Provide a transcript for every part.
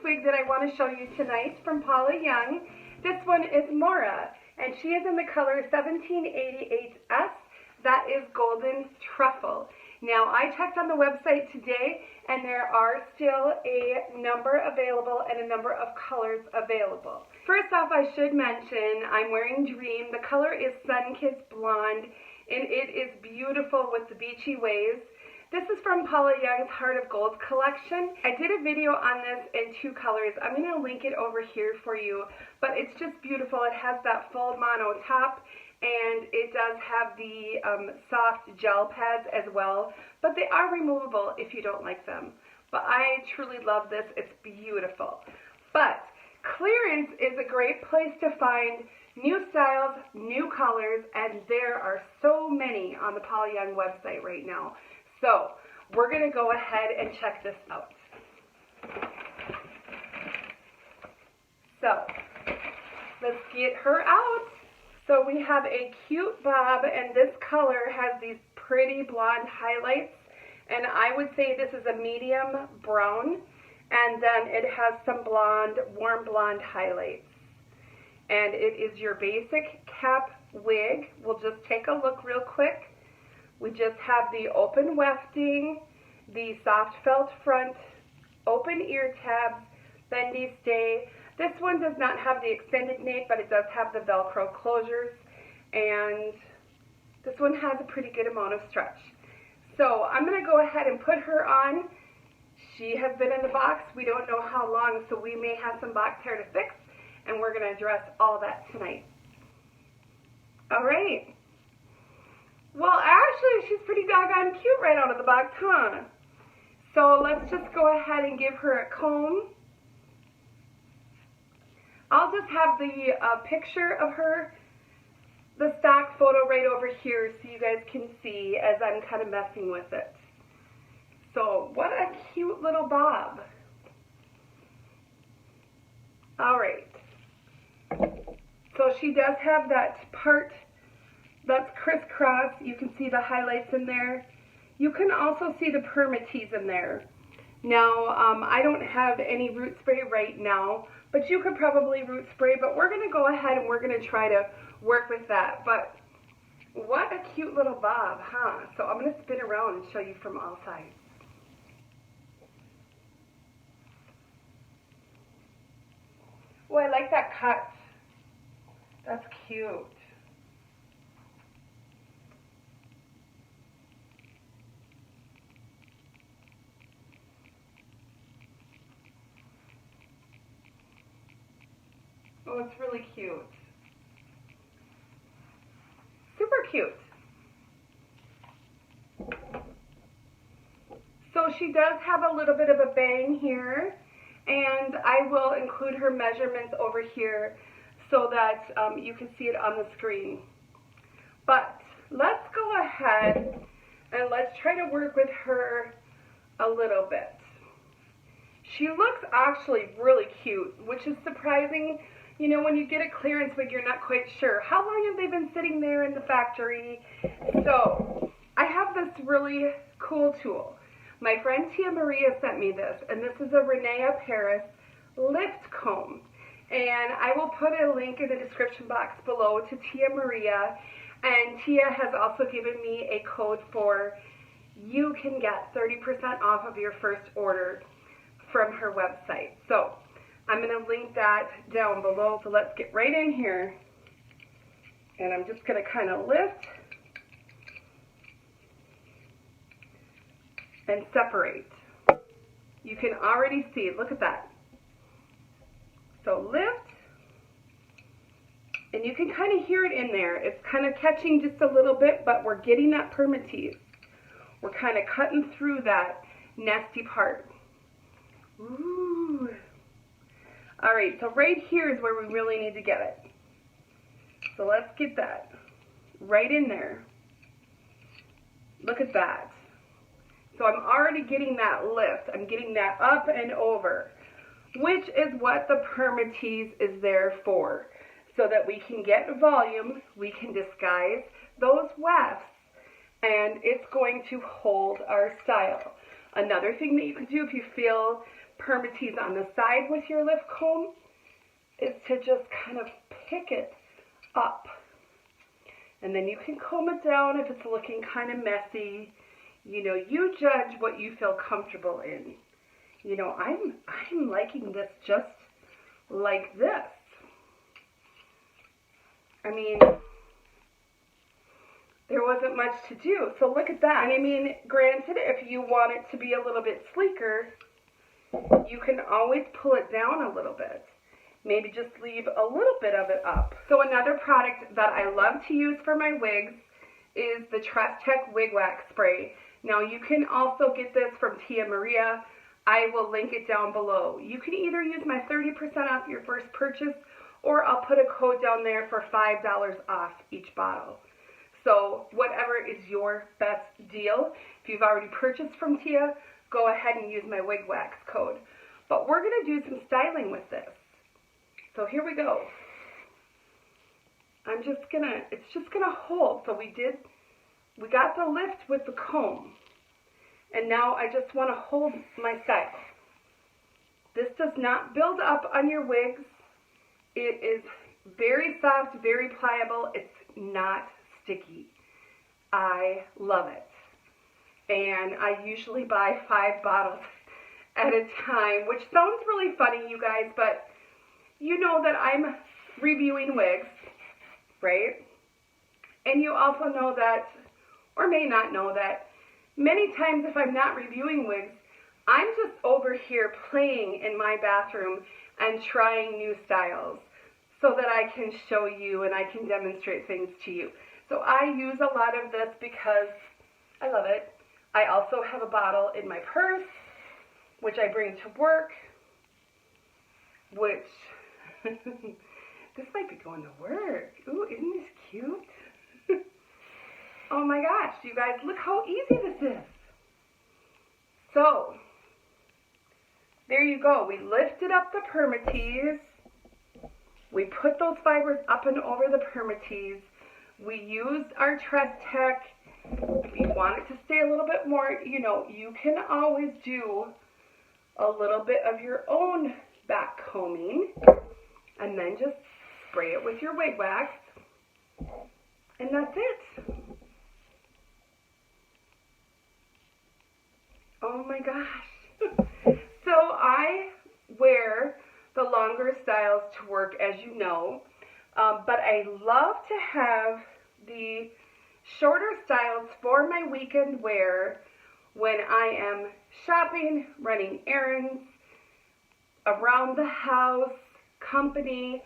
wig that I want to show you tonight from Paula Young. This one is Maura, and she is in the color 1788S. That is Golden Truffle. Now, I checked on the website today, and there are still a number available and a number of colors available. First off, I should mention I'm wearing Dream. The color is Sun Kissed Blonde, and it is beautiful with the beachy waves. This is from Paula Young's Heart of Gold collection. I did a video on this in 2 colors. I'm going to link it over here for you, but it's just beautiful. It has that full mono top, and it does have the soft gel pads as well, but they are removable if you don't like them. But I truly love this. It's beautiful. But clearance is a great place to find new styles, new colors, and there are so many on the Paula Young website right now. So we're going to go ahead and check this out. So let's get her out. So we have a cute bob, and this color has these pretty blonde highlights, and I would say this is a medium brown, and then it has some blonde, warm blonde highlights. And it is your basic cap wig. We'll just take a look real quick. We just have the open wefting, the soft felt front, open ear tabs, bendy stay. This one does not have the extended nape, but it does have the Velcro closures, and this one has a pretty good amount of stretch. So I'm going to go ahead and put her on. She has been in the box. We don't know how long, so we may have some box hair to fix, and we're going to address all that tonight. All right. Well, actually, she's pretty doggone cute right out of the box, huh? So let's just go ahead and give her a comb. I'll just have the picture of her, the stock photo right over here so you guys can see as I'm kind of messing with it. So what a cute little bob. All right. So she does have that part that's crisscross. You can see the highlights in there. You can also see the permatease in there. Now, I don't have any root spray right now, but you could probably root spray, but we're going to go ahead and we're going to try to work with that. But what a cute little bob, huh? So I'm going to spin around and show you from all sides. Oh, I like that cut. That's cute. Oh, it's really cute. Super cute. So she does have a little bit of a bang here, and I will include her measurements over here so that you can see it on the screen. But let's go ahead and let's try to work with her a little bit. She looks actually really cute, which is surprising. You know, when you get a clearance wig, you're not quite sure. How long have they been sitting there in the factory? So, I have this really cool tool. My friend Tia Maria sent me this, and this is a Renea Paris lift comb. And I will put a link in the description box below to Tia Maria. And Tia has also given me a code for you can get 30% off of your first order from her website. So, I'm going to link that down below. So let's get right in here. And I'm just going to kind of lift and separate. You can already see, look at that. So lift, and you can kind of hear it in there. It's kind of catching just a little bit, but we're getting that permatease. We're kind of cutting through that nasty part. Ooh. All right, so right here is where we really need to get it. So let's get that right in there. Look at that. So I'm already getting that lift. I'm getting that up and over, which is what the permatease is there for, so that we can get volume, we can disguise those wefts, and it's going to hold our style. Another thing that you can do if you feel permatease on the side with your lift comb is to just kind of pick it up. And then you can comb it down if it's looking kind of messy. You know, you judge what you feel comfortable in. You know, I'm liking this just like this. I mean, there wasn't much to do, so look at that. And I mean, granted, if you want it to be a little bit sleeker, you can always pull it down a little bit. Maybe just leave a little bit of it up. So another product that I love to use for my wigs is the Trust Tech Wig Wax Spray. Now you can also get this from Tia Maria. I will link it down below. You can either use my 30% off your first purchase, or I'll put a code down there for $5 off each bottle. So whatever is your best deal. If you've already purchased from Tia, go ahead and use my wig wax code. But we're going to do some styling with this. So here we go. It's just gonna hold. So we got the lift with the comb. And now I just want to hold my style. This does not build up on your wigs. It is very soft, very pliable. It's not sticky. I love it. And I usually buy 5 bottles at a time, which sounds really funny, you guys, but you know that I'm reviewing wigs, right? And you also know that, or may not know that, many times if I'm not reviewing wigs, I'm just over here playing in my bathroom and trying new styles so that I can show you and I can demonstrate things to you. So I use a lot of this because I love it. I also have a bottle in my purse, which I bring to work, which this might be going to work. Ooh, isn't this cute? Oh my gosh, you guys, look how easy this is. So, there you go. We lifted up the permatease. We put those fibers up and over the permatease. We used our Trust Tech. If you want it to stay a little bit more, you know, you can always do a little bit of your own back combing and then just spray it with your wig wax, and that's it. Oh my gosh. So I wear the longer styles to work, as you know, but I love to have the shorter styles for my weekend wear when I am shopping, running errands, around the house, company.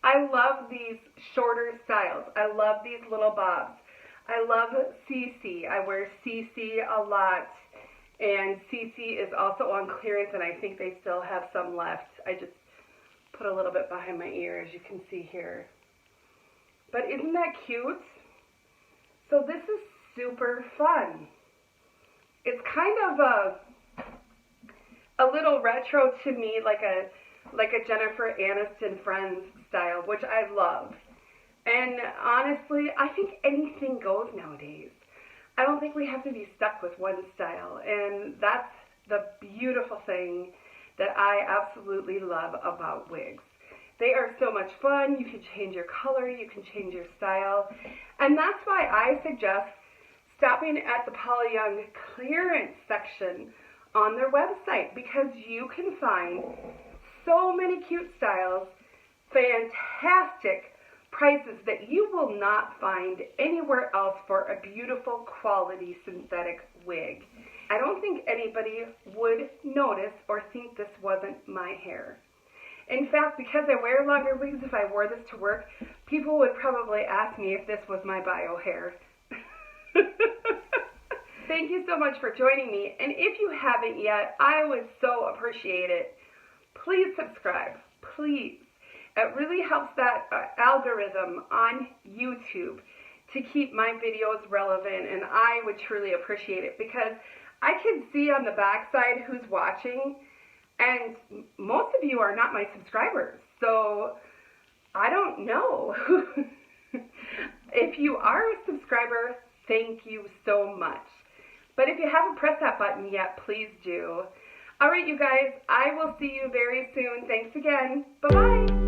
I love these shorter styles. I love these little bobs. I love CC. I wear CC a lot, and CC is also on clearance, and I think they still have some left. I just put a little bit behind my ear, as you can see here. But isn't that cute? So this is super fun. It's kind of a little retro to me, like a Jennifer Aniston Friends style, which I love. And honestly, I think anything goes nowadays. I don't think we have to be stuck with one style, and that's the beautiful thing that I absolutely love about wigs. They are so much fun. You can change your color, you can change your style, and that's why I suggest stopping at the Paula Young clearance section on their website, because you can find so many cute styles, fantastic prices that you will not find anywhere else for a beautiful quality synthetic wig. I don't think anybody would notice or think this wasn't my hair. In fact, because I wear longer wigs, if I wore this to work, people would probably ask me if this was my bio hair. Thank you so much for joining me, and if you haven't yet, I would so appreciate it. Please subscribe, please. It really helps that algorithm on YouTube to keep my videos relevant, and I would truly appreciate it, because I can see on the backside who's watching, and most of you are not my subscribers, so I don't know. If you are a subscriber, thank you so much. But if you haven't pressed that button yet, please do. All right, you guys, I will see you very soon. Thanks again. Bye-bye.